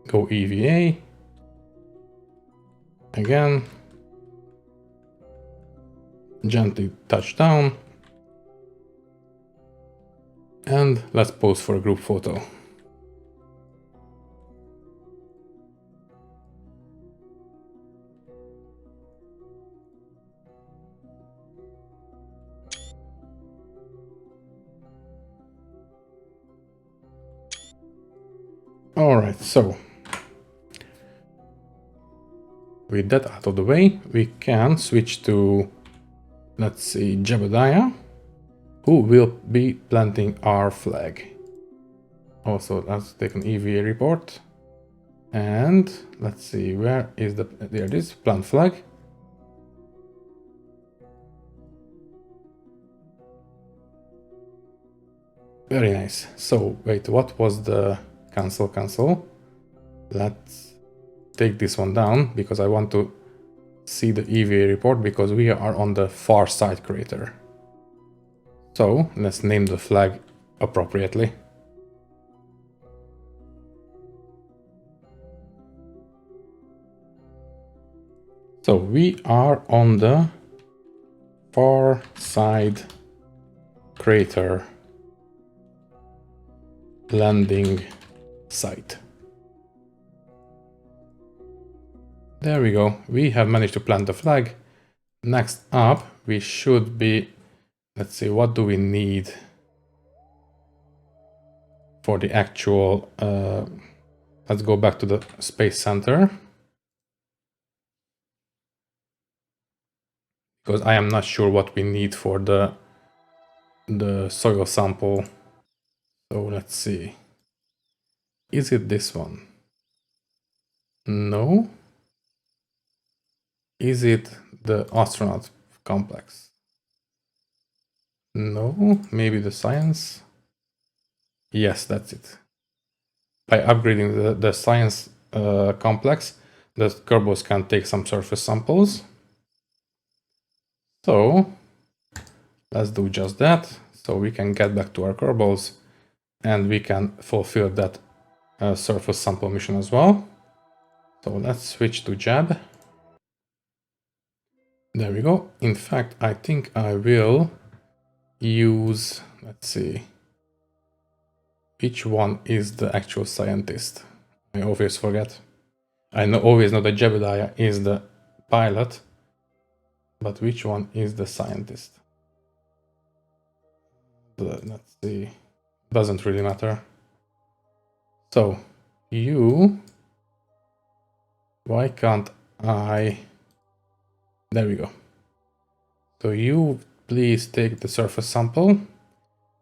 Speaker 1: Go EVA. Again. Gently touch down. And let's pose for a group photo. Alright, so with that out of the way, we can switch to, let's see, Jebediah, who will be planting our flag. Also, let's take an EVA report. And let's see, where is there it is, plant flag. Very nice. So wait, what was the cancel? Let's take this one down because I want to see the EVA report because we are on the far side crater. So let's name the flag appropriately. So we are on the far side crater landing site. There we go. We have managed to plant the flag. Next up, we should be, let's see, what do we need for the actual, let's go back to the space center. Because I am not sure what we need for the soil sample. So let's see. Is it this one? No. Is it the astronaut complex? No. Maybe the science? Yes, that's it. By upgrading the science complex, the Kerbals can take some surface samples. So let's do just that. So we can get back to our Kerbals and we can fulfill that surface sample mission as well. So let's switch to Jab. There we go. In fact, I think I will use, let's see, which one is the actual scientist? I always forget. I always know that Jebediah is the pilot, but which one is the scientist? Let's see. Doesn't really matter. So, why can't I? There we go. So you please take the surface sample,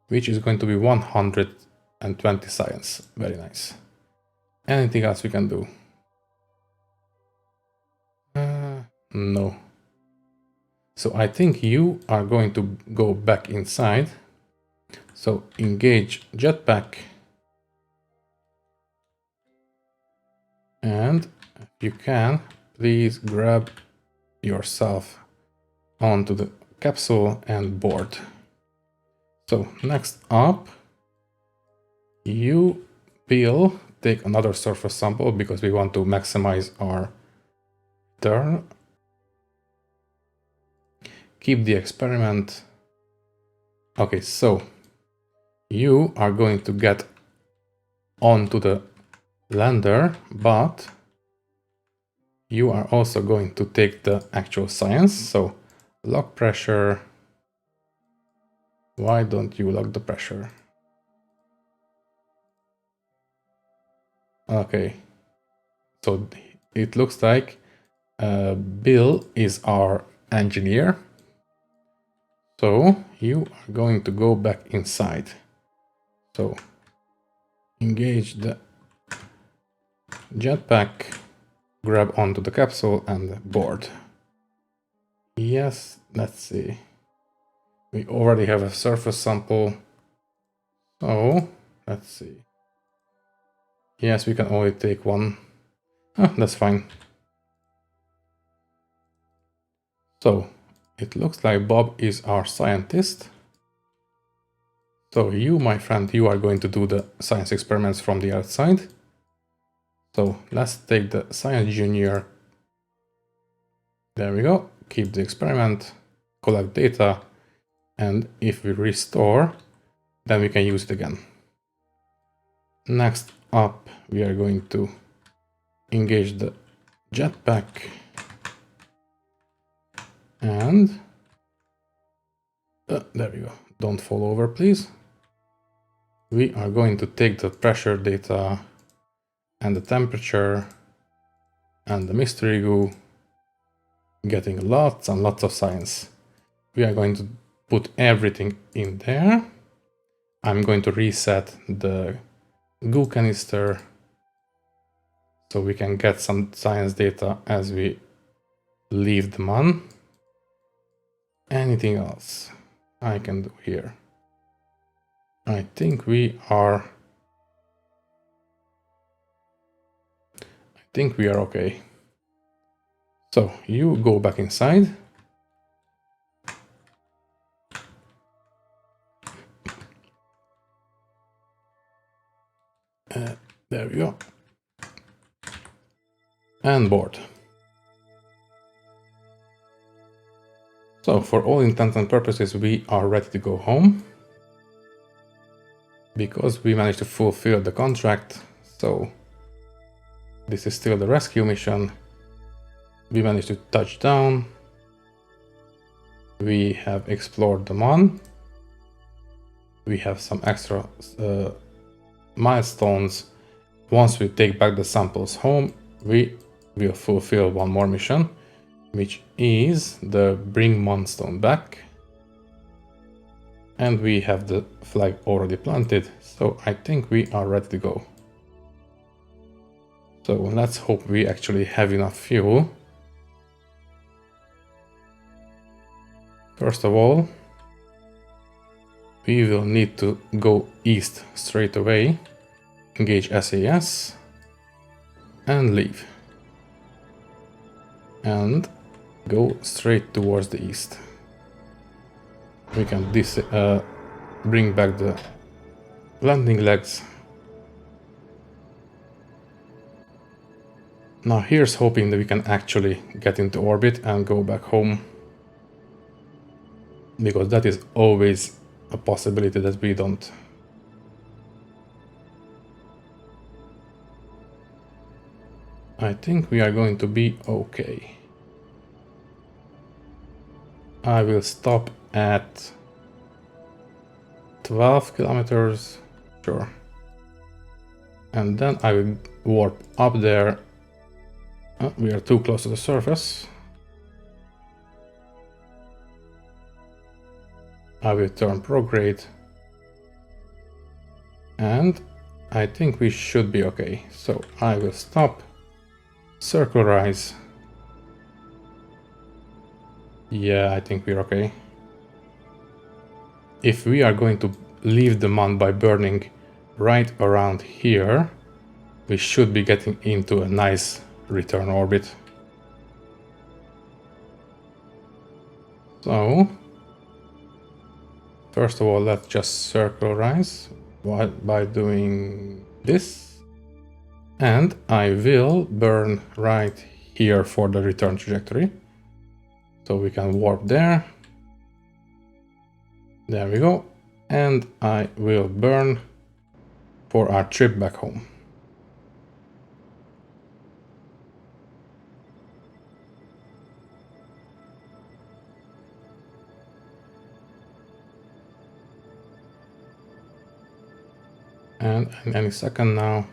Speaker 1: which is going to be 120 science. Very nice. Anything else we can do? No. So I think you are going to go back inside. So engage jetpack. And if you can, please grab yourself onto the capsule and board. So next up, you will take another surface sample because we want to maximize our turn. Keep the experiment. Okay, so you are going to get onto the lander, but you are also going to take the actual science. So lock pressure. Why don't you lock the pressure? Okay, so it looks like Bill is our engineer. So you are going to go back inside. So engage the jetpack, grab onto the capsule and board. Yes, let's see. We already have a surface sample. So let's see. Yes, we can only take one. That's fine. So it looks like Bob is our scientist. So you, my friend, you are going to do the science experiments from the outside. So let's take the science junior. There we go. Keep the experiment, collect data, and if we restore, then we can use it again. Next up, we are going to engage the jetpack and there we go. Don't fall over, please. We are going to take the pressure data and the temperature and the mystery goo, getting lots and lots of science. We are going to put everything in there. I'm going to reset the goo canister so we can get some science data as we leave the Mun. Anything else I can do here? I think we are okay. So you go back inside. There we go. And board. So for all intents and purposes, we are ready to go home. Because we managed to fulfill the contract. So this is still the rescue mission. We managed to touch down. We have explored the Mun. We have some extra milestones. Once we take back the samples home, we will fulfill one more mission, which is the bring Munstone back. And we have the flag already planted, so I think we are ready to go. So let's hope we actually have enough fuel. First of all, we will need to go east straight away, engage SAS, and leave. And go straight towards the east. We can bring back the landing legs. Now here's hoping that we can actually get into orbit and go back home. Because that is always a possibility that we don't. I think we are going to be okay. I will stop at 12 kilometers, sure. And then I will warp up there. We are too close to the surface. I will turn prograde. And I think we should be okay. So I will stop, circle rise. Yeah, I think we're okay. If we are going to leave the Mun by burning right around here, we should be getting into a nice return orbit. So, first of all, let's just circle rise by doing this. And I will burn right here for the return trajectory. So we can warp there. There we go. And I will burn for our trip back home. And any second now.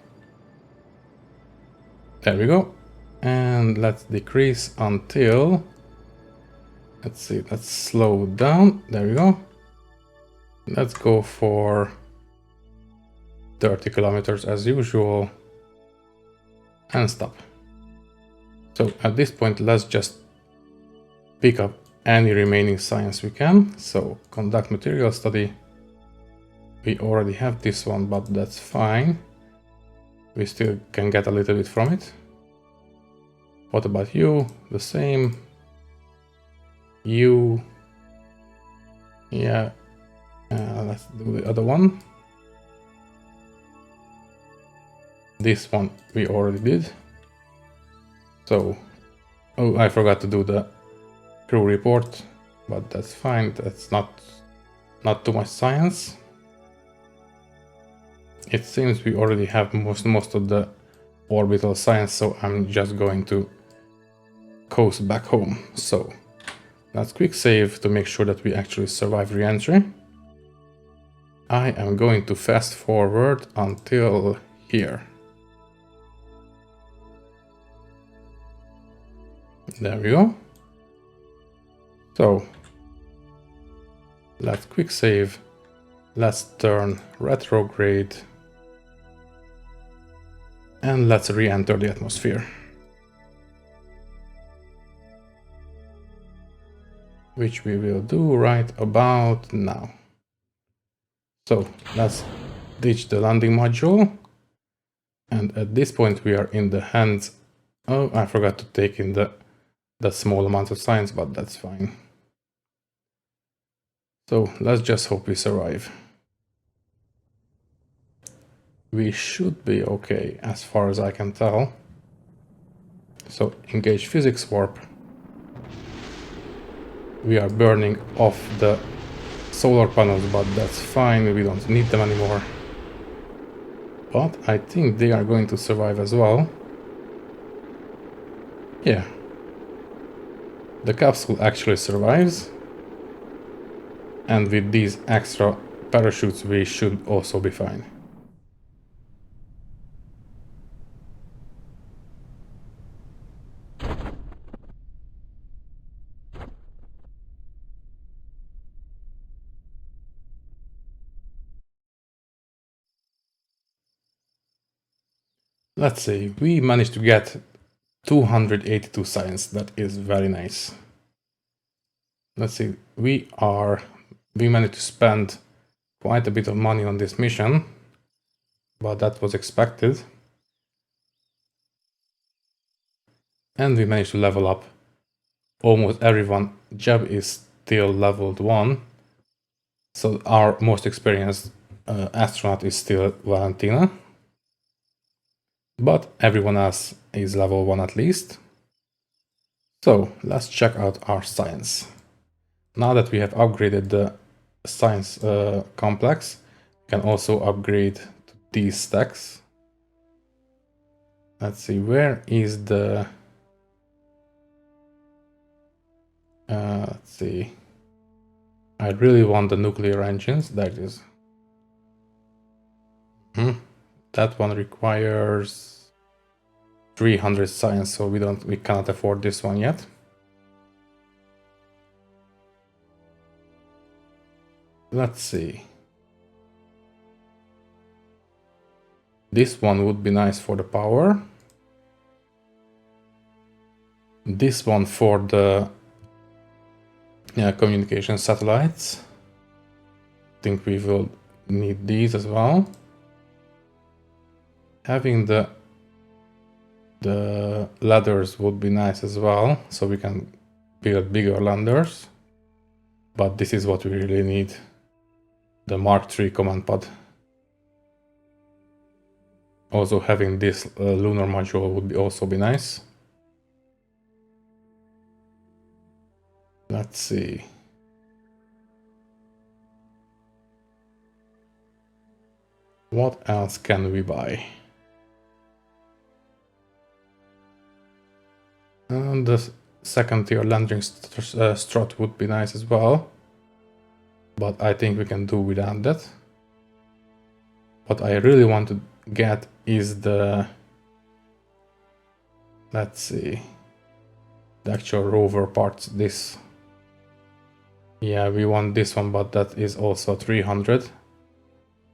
Speaker 1: There we go. And let's decrease until, let's see, let's slow down. There we go. Let's go for 30 kilometers as usual and stop. So at this point, let's just pick up any remaining science we can. So conduct material study. We already have this one, but that's fine. We still can get a little bit from it. What about you? The same. You. Yeah. Let's do the other one. This one we already did. So, oh, I forgot to do the crew report, but that's fine. That's not too much science. It seems we already have most of the orbital science, so I'm just going to coast back home. So let's quick save to make sure that we actually survive re-entry. I am going to fast forward until here. There we go. So let's quick save. Let's turn retrograde. And let's re-enter the atmosphere. Which we will do right about now. So let's ditch the landing module. And at this point we are in the hands. Oh, I forgot to take in the small amount of science, but that's fine. So let's just hope we survive. We should be okay as far as I can tell. So engage physics warp. We are burning off the solar panels, but that's fine, we don't need them anymore. But I think they are going to survive as well. Yeah. The capsule actually survives. And with these extra parachutes we should also be fine. Let's see, we managed to get 282 science. That is very nice. Let's see, we managed to spend quite a bit of money on this mission, but that was expected. And we managed to level up almost everyone. Jeb is still leveled 1. So our most experienced astronaut is still Valentina. But everyone else is level 1 at least. So let's check out our science. Now that we have upgraded the science complex, we can also upgrade to these stacks. Let's see, where is the... let's see. I really want the nuclear engines. There it is. That one requires 300 science, so we cannot afford this one yet. Let's see. This one would be nice for the power. This one for the communication satellites. I think we will need these as well. Having the ladders would be nice as well, so we can build bigger landers. But this is what we really need. The Mark III command pod. Also having this lunar module would also be nice. Let's see. What else can we buy? And the second tier landing strut would be nice as well. But I think we can do without that. What I really want to get is the... Let's see. The actual rover parts. This. Yeah, we want this one, but that is also 300.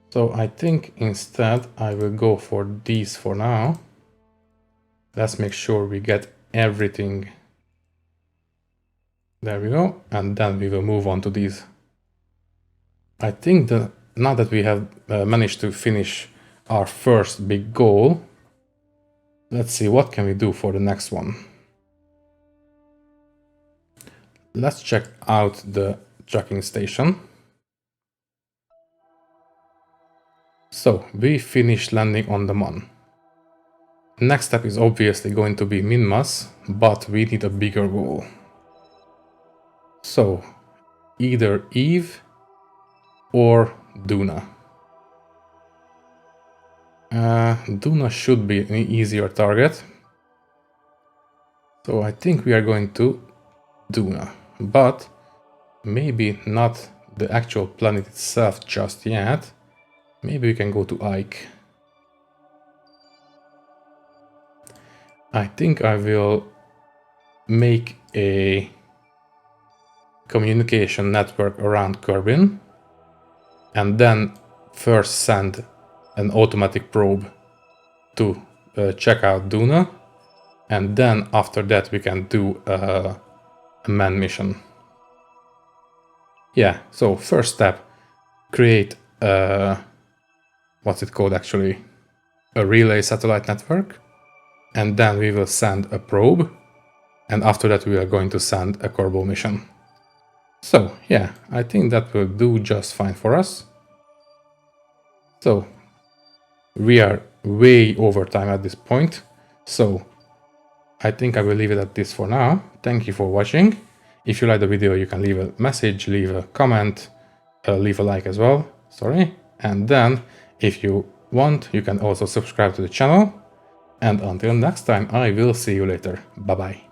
Speaker 1: So I think instead I will go for these for now. Let's make sure we get everything. There we go. And then we will move on to these. I think that now that we have managed to finish our first big goal, let's see what can we do for the next one. Let's check out the tracking station. So we finished landing on the Moon. Next step is obviously going to be min-mass, but we need a bigger goal. So either Eve or Duna. Duna should be an easier target. So I think we are going to Duna, but maybe not the actual planet itself just yet. Maybe we can go to Ike. I think I will make a communication network around Kerbin and then first send an automatic probe to check out Duna, and then after that we can do a man mission. Yeah, so first step, create what's it called actually? A relay satellite network, and then we will send a probe, and after that we are going to send a Kerbal mission. So yeah, I think that will do just fine for us. So we are way over time at this point, so I think I will leave it at this for now. Thank you for watching. If you like the video, you can leave a message, leave a comment, leave a like as well, sorry. And then if you want, you can also subscribe to the channel. And until next time, I will see you later. Bye bye.